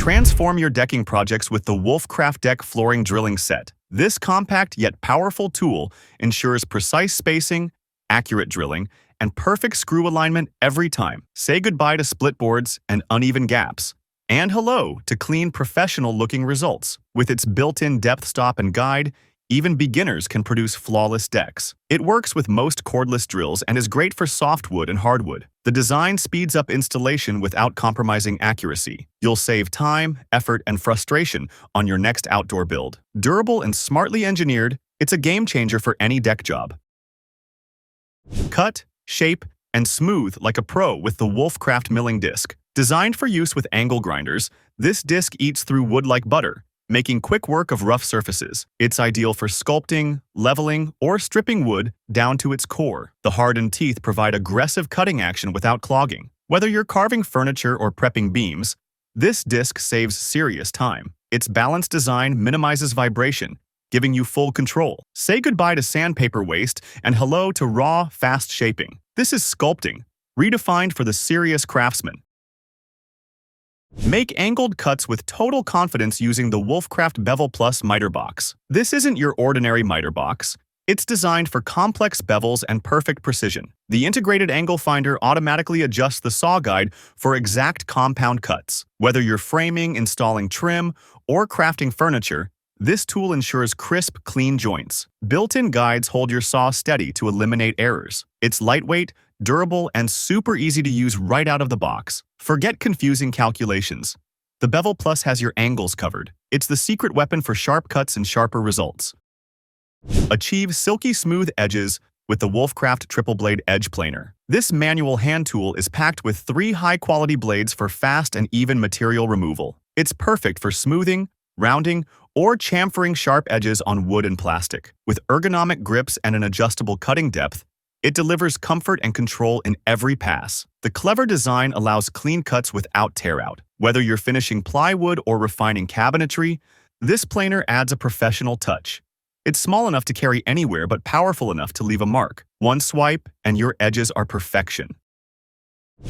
Transform your decking projects with the Wolfcraft Deck Flooring Drilling Set. This compact yet powerful tool ensures precise spacing, accurate drilling, and perfect screw alignment every time. Say goodbye to split boards and uneven gaps. And hello to clean, professional-looking results. With its built-in depth stop and guide, even beginners can produce flawless decks. It works with most cordless drills and is great for softwood and hardwood. The design speeds up installation without compromising accuracy. You'll save time, effort, and frustration on your next outdoor build. Durable and smartly engineered, it's a game changer for any deck job. Cut, shape, and smooth like a pro with the Wolfcraft milling disc. Designed for use with angle grinders, this disc eats through wood like butter, making quick work of rough surfaces. It's ideal for sculpting, leveling, or stripping wood down to its core. The hardened teeth provide aggressive cutting action without clogging. Whether you're carving furniture or prepping beams, this disc saves serious time. Its balanced design minimizes vibration, giving you full control. Say goodbye to sandpaper waste and hello to raw, fast shaping. This is sculpting, redefined for the serious craftsman. Make angled cuts with total confidence using the Wolfcraft Bevel Plus Mitre box. This isn't your ordinary Mitre box. It's designed for complex bevels and perfect precision. The integrated angle finder automatically adjusts the saw guide for exact compound cuts. Whether you're framing, installing trim, or crafting furniture, this tool ensures crisp, clean joints. Built-in guides hold your saw steady to eliminate errors. It's lightweight, durable, and super easy to use right out of the box. Forget confusing calculations. The Bevel Plus has your angles covered. It's the secret weapon for sharp cuts and sharper results. Achieve silky smooth edges with the Wolfcraft Triple Blade Edge Planer. This manual hand tool is packed with 3 high-quality blades for fast and even material removal. It's perfect for smoothing, rounding, or chamfering sharp edges on wood and plastic. With ergonomic grips and an adjustable cutting depth, it delivers comfort and control in every pass. The clever design allows clean cuts without tear out. Whether you're finishing plywood or refining cabinetry, this planer adds a professional touch. It's small enough to carry anywhere but powerful enough to leave a mark. One swipe and your edges are perfection.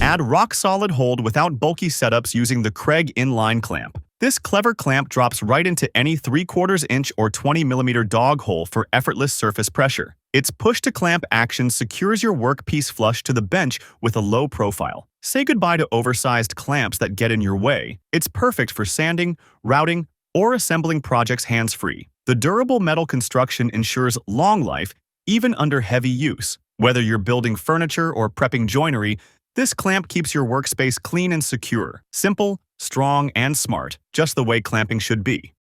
Add rock-solid hold without bulky setups using the Kreg Inline clamp. This clever clamp drops right into any 3/4 inch or 20mm dog hole for effortless surface pressure. Its push-to-clamp action secures your workpiece flush to the bench with a low profile. Say goodbye to oversized clamps that get in your way. It's perfect for sanding, routing, or assembling projects hands-free. The durable metal construction ensures long life even under heavy use. Whether you're building furniture or prepping joinery, this clamp keeps your workspace clean and secure. Simple, strong, and smart, just the way clamping should be.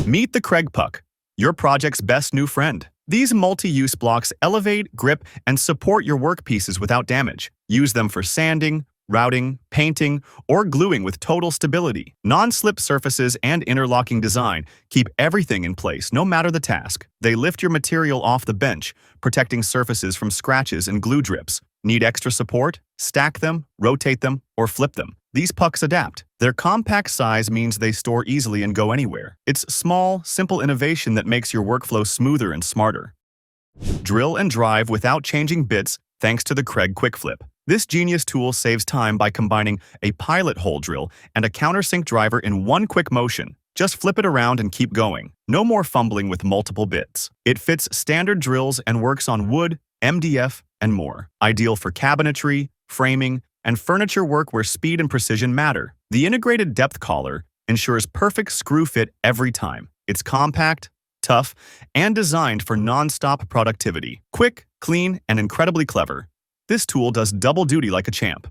Meet the KFS-PUCK, your project's best new friend. These multi-use blocks elevate, grip, and support your workpieces without damage. Use them for sanding, routing, painting, or gluing with total stability. Non-slip surfaces and interlocking design keep everything in place no matter the task. They lift your material off the bench, protecting surfaces from scratches and glue drips. Need extra support? Stack them, rotate them, or flip them. These pucks adapt. Their compact size means they store easily and go anywhere. It's small, simple innovation that makes your workflow smoother and smarter. Drill and drive without changing bits thanks to the Kreg Quick Flip. This genius tool saves time by combining a pilot hole drill and a countersink driver in one quick motion. Just flip it around and keep going. No more fumbling with multiple bits. It fits standard drills and works on wood, MDF, and more. Ideal for cabinetry, framing, and furniture work where speed and precision matter. The integrated depth collar ensures perfect screw fit every time. It's compact, tough, and designed for non-stop productivity. Quick, clean, and incredibly clever. This tool does double duty like a champ.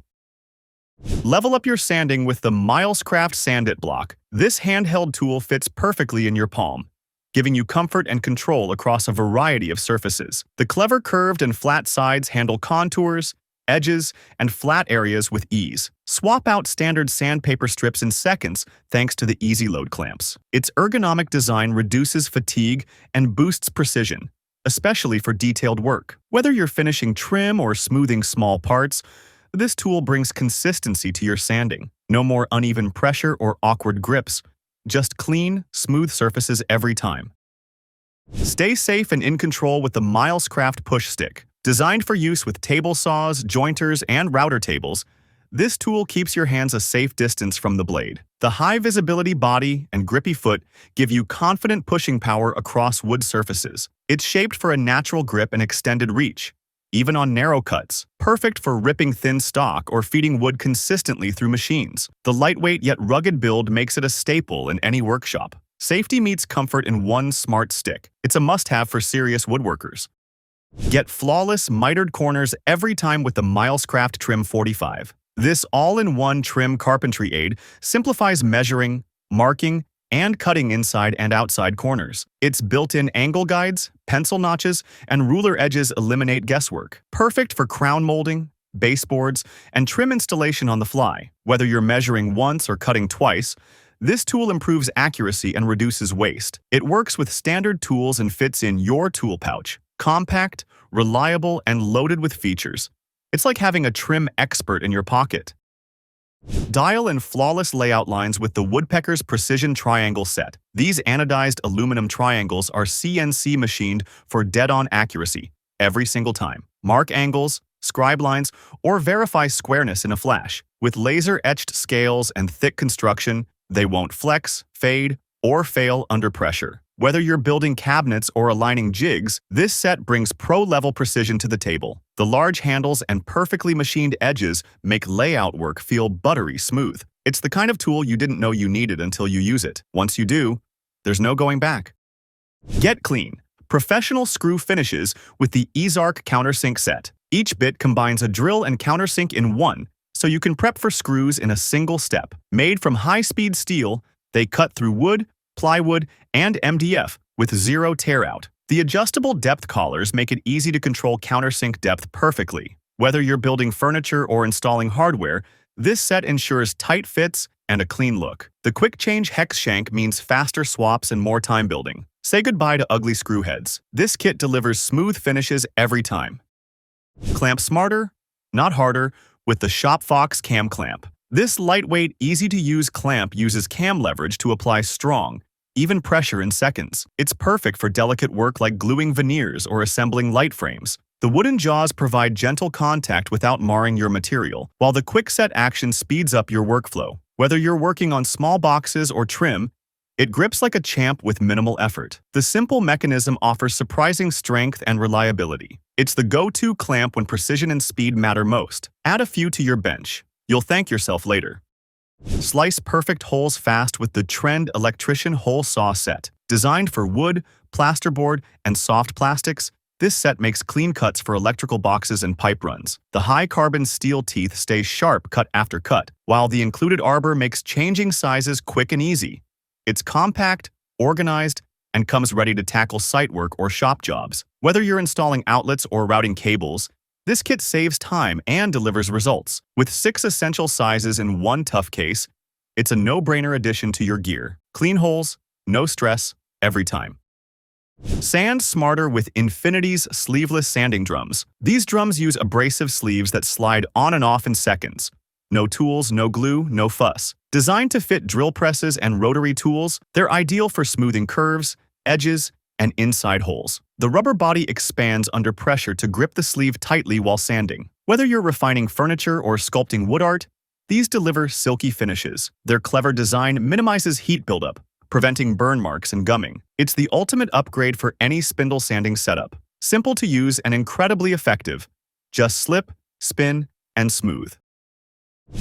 Level up your sanding with the Milescraft Sand-It block. This handheld tool fits perfectly in your palm, giving you comfort and control across a variety of surfaces. The clever curved and flat sides handle contours, edges, and flat areas with ease. Swap out standard sandpaper strips in seconds thanks to the Easy Load clamps. Its ergonomic design reduces fatigue and boosts precision, especially for detailed work. Whether you're finishing trim or smoothing small parts, this tool brings consistency to your sanding. No more uneven pressure or awkward grips. Just clean, smooth surfaces every time. Stay safe and in control with the Milescraft PushStick. Designed for use with table saws, jointers, and router tables, this tool keeps your hands a safe distance from the blade. The high-visibility body and grippy foot give you confident pushing power across wood surfaces. It's shaped for a natural grip and extended reach, even on narrow cuts, perfect for ripping thin stock or feeding wood consistently through machines. The lightweight yet rugged build makes it a staple in any workshop. Safety meets comfort in one smart stick. It's a must-have for serious woodworkers. Get flawless, mitered corners every time with the Milescraft Trim 45. This all-in-one trim carpentry aid simplifies measuring, marking, and cutting inside and outside corners. Its built-in angle guides, pencil notches, and ruler edges eliminate guesswork. Perfect for crown molding, baseboards, and trim installation on the fly. Whether you're measuring once or cutting twice, this tool improves accuracy and reduces waste. It works with standard tools and fits in your tool pouch. Compact, reliable, and loaded with features. It's like having a trim expert in your pocket. Dial and flawless layout lines with the Woodpeckers Precision Triangle Set. These anodized aluminum triangles are CNC machined for dead-on accuracy every single time. Mark angles, scribe lines, or verify squareness in a flash. With laser-etched scales and thick construction, they won't flex, fade, or fail under pressure. Whether you're building cabinets or aligning jigs, this set brings pro-level precision to the table. The large handles and perfectly machined edges make layout work feel buttery smooth. It's the kind of tool you didn't know you needed until you use it. Once you do, there's no going back. Get clean. Professional screw finishes with the EZARC Countersink set. Each bit combines a drill and countersink in one, so you can prep for screws in a single step. Made from high-speed steel, they cut through wood, plywood, and MDF with zero tear-out. The adjustable depth collars make it easy to control countersink depth perfectly. Whether you're building furniture or installing hardware, this set ensures tight fits and a clean look. The quick change hex shank means faster swaps and more time building. Say goodbye to ugly screw heads. This kit delivers smooth finishes every time. Clamp smarter, not harder, with the ShopFox Cam Clamp. This lightweight, easy-to-use clamp uses cam leverage to apply strong, even pressure in seconds. It's perfect for delicate work like gluing veneers or assembling light frames. The wooden jaws provide gentle contact without marring your material, while the quick-set action speeds up your workflow. Whether you're working on small boxes or trim, it grips like a champ with minimal effort. The simple mechanism offers surprising strength and reliability. It's the go-to clamp when precision and speed matter most. Add a few to your bench. You'll thank yourself later. Slice perfect holes fast with the Trend Electrician Hole Saw Set. Designed for wood, plasterboard, and soft plastics, this set makes clean cuts for electrical boxes and pipe runs. The high-carbon steel teeth stay sharp cut after cut, while the included arbor makes changing sizes quick and easy. It's compact, organized, and comes ready to tackle site work or shop jobs. Whether you're installing outlets or routing cables, this kit saves time and delivers results. With 6 essential sizes in one tough case, it's a no-brainer addition to your gear. Clean holes, no stress, every time. Sand smarter with Infinity's sleeveless sanding drums. These drums use abrasive sleeves that slide on and off in seconds. No tools, no glue, no fuss. Designed to fit drill presses and rotary tools, they're ideal for smoothing curves, edges, and inside holes. The rubber body expands under pressure to grip the sleeve tightly while sanding. Whether you're refining furniture or sculpting wood art, these deliver silky finishes. Their clever design minimizes heat buildup, preventing burn marks and gumming. It's the ultimate upgrade for any spindle sanding setup. Simple to use and incredibly effective. Just slip, spin, and smooth.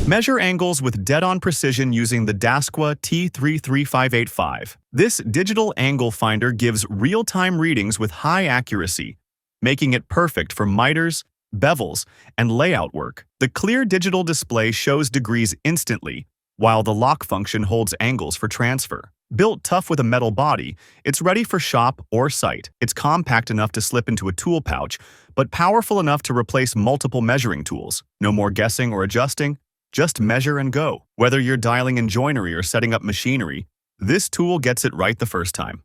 Measure angles with dead-on precision using the Dasqua T33585. This digital angle finder gives real-time readings with high accuracy, making it perfect for miters, bevels, and layout work. The clear digital display shows degrees instantly, while the lock function holds angles for transfer. Built tough with a metal body, it's ready for shop or site. It's compact enough to slip into a tool pouch, but powerful enough to replace multiple measuring tools. No more guessing or adjusting. Just measure and go. Whether you're dialing in joinery or setting up machinery, this tool gets it right the first time.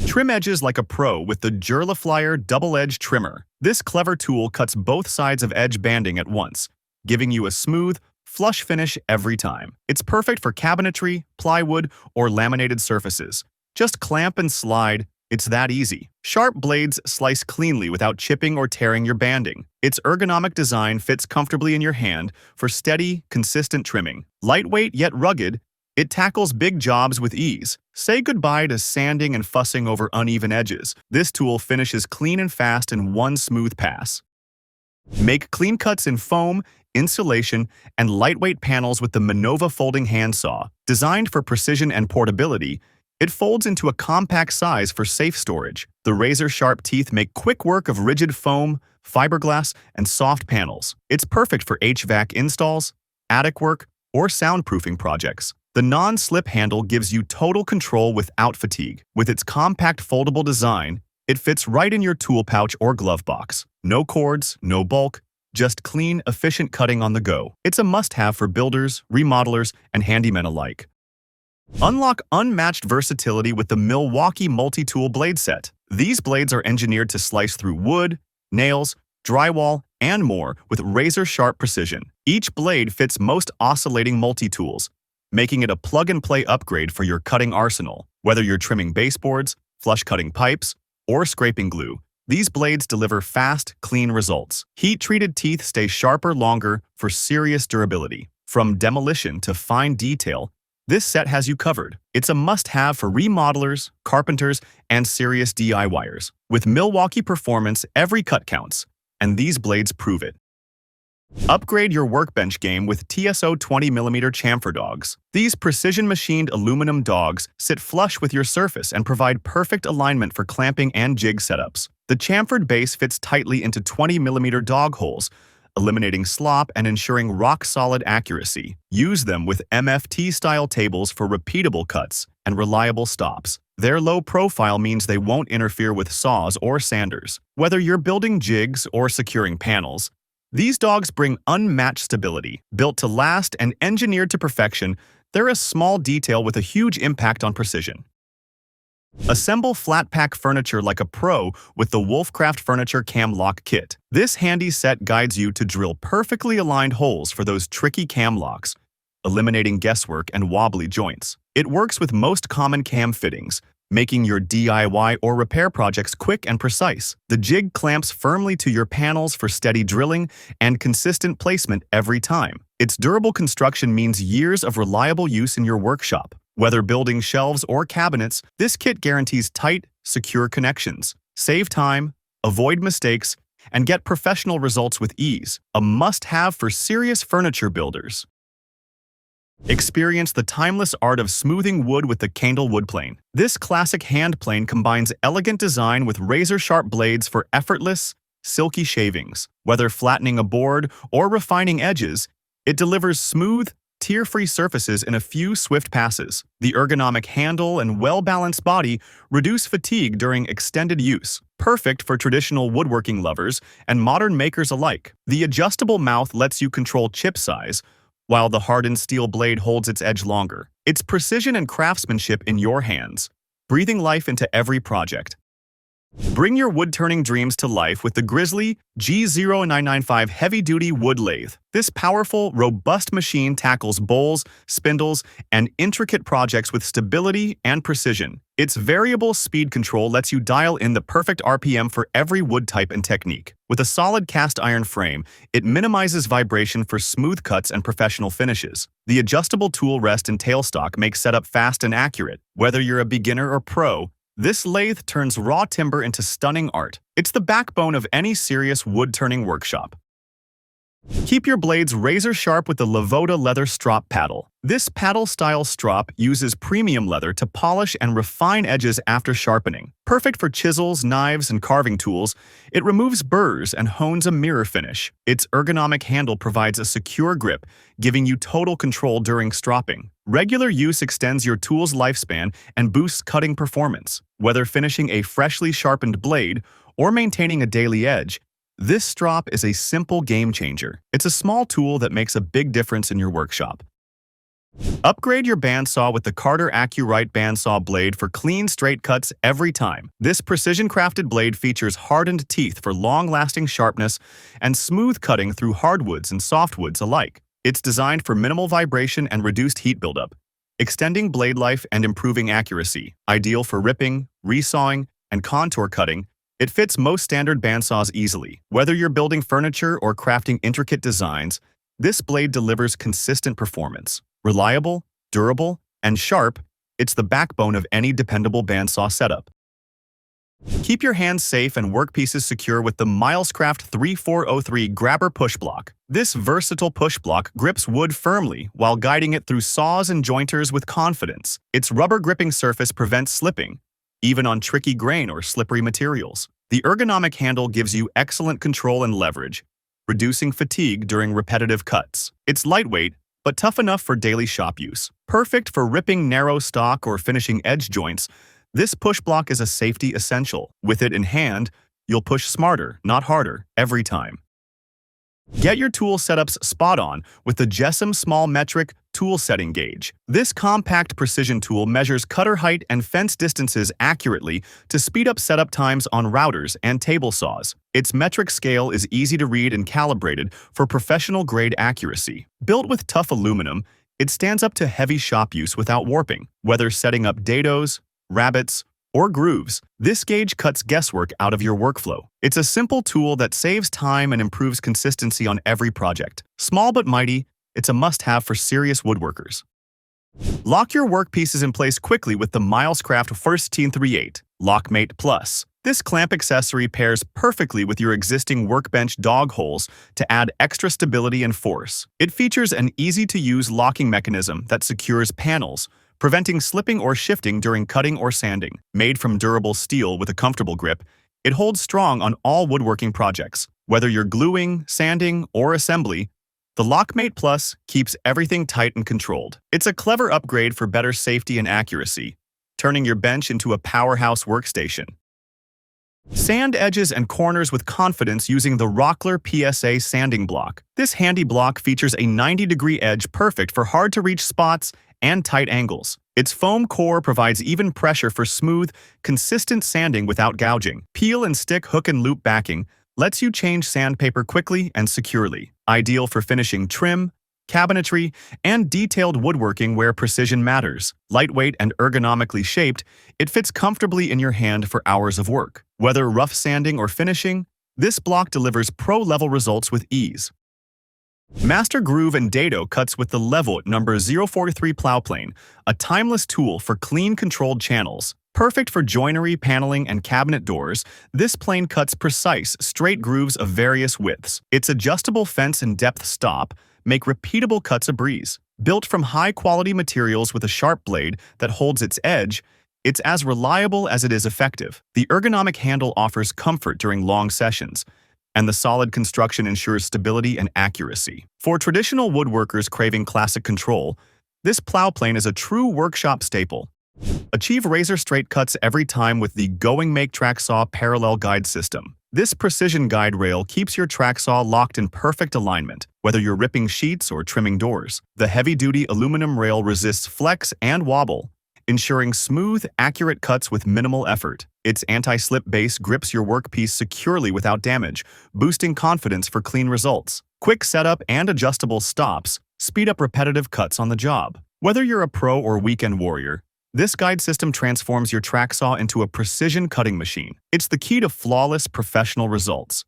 Trim edges like a pro with the Jerliflyer double-edge trimmer. This clever tool cuts both sides of edge banding at once, giving you a smooth, flush finish every time. It's perfect for cabinetry, plywood, or laminated surfaces. Just clamp and slide. It's that easy. Sharp blades slice cleanly without chipping or tearing your banding. Its ergonomic design fits comfortably in your hand for steady, consistent trimming. Lightweight yet rugged, It tackles big jobs with ease. Say goodbye to sanding and fussing over uneven edges. This tool finishes clean and fast in one smooth pass. Make clean cuts in foam, insulation, and lightweight panels with the Minova folding handsaw. Designed for precision and portability, it folds into a compact size for safe storage. The razor-sharp teeth make quick work of rigid foam, fiberglass, and soft panels. It's perfect for HVAC installs, attic work, or soundproofing projects. The non-slip handle gives you total control without fatigue. With its compact foldable design, it fits right in your tool pouch or glove box. No cords, no bulk, just clean, efficient cutting on the go. It's a must-have for builders, remodelers, and handymen alike. Unlock unmatched versatility with the Milwaukee multi-tool blade set. These blades are engineered to slice through wood, nails, drywall, and more with razor-sharp precision. Each blade fits most oscillating multi-tools, making it a plug-and-play upgrade for your cutting arsenal. Whether you're trimming baseboards, flush-cutting pipes, or scraping glue, these blades deliver fast, clean results. Heat-treated teeth stay sharper longer for serious durability. From demolition to fine detail, this set has you covered. It's a must-have for remodelers, carpenters, and serious DIYers. With Milwaukee performance, every cut counts, and these blades prove it. Upgrade your workbench game with TSO 20mm chamfer dogs. These precision-machined aluminum dogs sit flush with your surface and provide perfect alignment for clamping and jig setups. The chamfered base fits tightly into 20mm dog holes, eliminating slop and ensuring rock-solid accuracy. Use them with MFT-style tables for repeatable cuts and reliable stops. Their low profile means they won't interfere with saws or sanders. Whether you're building jigs or securing panels, these dogs bring unmatched stability. Built to last and engineered to perfection, they're a small detail with a huge impact on precision. Assemble flat-pack furniture like a pro with the Wolfcraft Furniture Cam Lock Kit. This handy set guides you to drill perfectly aligned holes for those tricky cam locks, eliminating guesswork and wobbly joints. It works with most common cam fittings, making your DIY or repair projects quick and precise. The jig clamps firmly to your panels for steady drilling and consistent placement every time. Its durable construction means years of reliable use in your workshop. Whether building shelves or cabinets, this kit guarantees tight, secure connections. Save time, avoid mistakes, and get professional results with ease. A must-have for serious furniture builders. Experience the timeless art of smoothing wood with the Candle wood plane. This classic hand plane combines elegant design with razor-sharp blades for effortless, silky shavings. Whether flattening a board or refining edges, it delivers smooth, tear-free surfaces in a few swift passes. The ergonomic handle and well-balanced body reduce fatigue during extended use, perfect for traditional woodworking lovers and modern makers alike. The adjustable mouth lets you control chip size, while the hardened steel blade holds its edge longer. It's precision and craftsmanship in your hands, breathing life into every project. Bring your wood-turning dreams to life with the Grizzly G0995 heavy-duty wood lathe. This powerful, robust machine tackles bowls, spindles, and intricate projects with stability and precision. Its variable speed control lets you dial in the perfect RPM for every wood type and technique. With a solid cast iron frame, it minimizes vibration for smooth cuts and professional finishes. The adjustable tool rest and tailstock make setup fast and accurate. Whether you're a beginner or pro, this lathe turns raw timber into stunning art. It's the backbone of any serious wood-turning workshop. Keep your blades razor-sharp with the Lavoda leather strop paddle. This paddle-style strop uses premium leather to polish and refine edges after sharpening. Perfect for chisels, knives, and carving tools, it removes burrs and hones a mirror finish. Its ergonomic handle provides a secure grip, giving you total control during stropping. Regular use extends your tool's lifespan and boosts cutting performance. Whether finishing a freshly sharpened blade or maintaining a daily edge, this strop is a simple game changer. It's a small tool that makes a big difference in your workshop. Upgrade your bandsaw with the Carter AccuRite bandsaw blade for clean, straight cuts every time. This precision-crafted blade features hardened teeth for long-lasting sharpness and smooth cutting through hardwoods and softwoods alike. It's designed for minimal vibration and reduced heat buildup, extending blade life and improving accuracy. Ideal for ripping, resawing, and contour cutting, it fits most standard bandsaws easily. Whether you're building furniture or crafting intricate designs, this blade delivers consistent performance. Reliable, durable, And sharp, it's the backbone of any dependable bandsaw setup. Keep your hands safe and workpieces secure with the Milescraft 3403 Grabber Push Block. This versatile push block grips wood firmly while guiding it through saws and jointers with confidence. Its rubber gripping surface prevents slipping, even on tricky grain or slippery materials. The ergonomic handle gives you excellent control and leverage, reducing fatigue during repetitive cuts. It's lightweight, but tough enough for daily shop use. Perfect for ripping narrow stock or finishing edge joints, this push block is a safety essential. With it in hand, you'll push smarter, not harder, every time. Get your tool setups spot on with the Jessom Small Metric Tool Setting Gauge. This compact precision tool measures cutter height and fence distances accurately to speed up setup times on routers and table saws. Its metric scale is easy to read and calibrated for professional-grade accuracy. Built with tough aluminum, it stands up to heavy shop use without warping. Whether setting up dados, rabbets, or grooves, this gauge cuts guesswork out of your workflow. It's a simple tool that saves time and improves consistency on every project. Small but mighty, it's a must-have for serious woodworkers. Lock your workpieces in place quickly with the Milescraft 138 Lockmate Plus. This clamp accessory pairs perfectly with your existing workbench dog holes to add extra stability and force. It features an easy-to-use locking mechanism that secures panels, preventing slipping or shifting during cutting or sanding. Made from durable steel with a comfortable grip, it holds strong on all woodworking projects. Whether you're gluing, sanding, or assembly, the Lockmate Plus keeps everything tight and controlled. It's a clever upgrade for better safety and accuracy, turning your bench into a powerhouse workstation. Sand edges and corners with confidence using the Rockler PSA sanding block. This handy block features a 90-degree edge perfect for hard-to-reach spots and tight angles. Its foam core provides even pressure for smooth, consistent sanding without gouging. Peel and stick hook and loop backing lets you change sandpaper quickly and securely. Ideal for finishing trim, cabinetry, and detailed woodworking where precision matters. Lightweight and ergonomically shaped, it fits comfortably in your hand for hours of work. Whether rough sanding or finishing, this block delivers pro-level results with ease. Master Groove and Dado cuts with the Levoit number 043 plow plane, a timeless tool for clean, controlled channels. Perfect for joinery, paneling, and cabinet doors, this plane cuts precise, straight grooves of various widths. Its adjustable fence and depth stop make repeatable cuts a breeze. Built from high-quality materials with a sharp blade that holds its edge, it's as reliable as it is effective. The ergonomic handle offers comfort during long sessions, and the solid construction ensures stability and accuracy. For traditional woodworkers craving classic control, this plow plane is a true workshop staple. Achieve razor-straight cuts every time with the Going Make Track Saw parallel guide system. This precision guide rail keeps your track saw locked in perfect alignment, whether you're ripping sheets or trimming doors. The heavy-duty aluminum rail resists flex and wobble, ensuring smooth, accurate cuts with minimal effort. Its anti-slip base grips your workpiece securely without damage, boosting confidence for clean results. Quick setup and adjustable stops speed up repetitive cuts on the job. Whether you're a pro or weekend warrior, this guide system transforms your track saw into a precision cutting machine. It's the key to flawless professional results.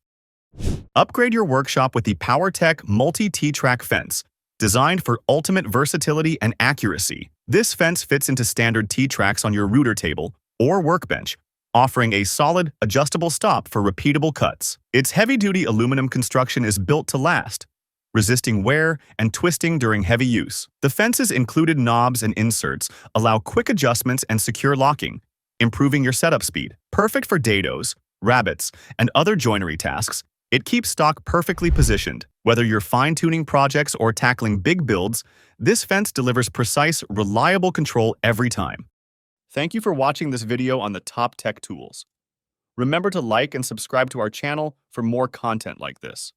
Upgrade your workshop with the PowerTech Multi-T-Track Fence, designed for ultimate versatility and accuracy. This fence fits into standard T-tracks on your router table or workbench, offering a solid, adjustable stop for repeatable cuts. Its heavy-duty aluminum construction is built to last, resisting wear and twisting during heavy use. The fence's included knobs and inserts allow quick adjustments and secure locking, improving your setup speed. Perfect for dados, rabbets, and other joinery tasks, it keeps stock perfectly positioned. Whether you're fine-tuning projects or tackling big builds, this fence delivers precise, reliable control every time. Thank you for watching this video on the top tech tools. Remember to like and subscribe to our channel for more content like this.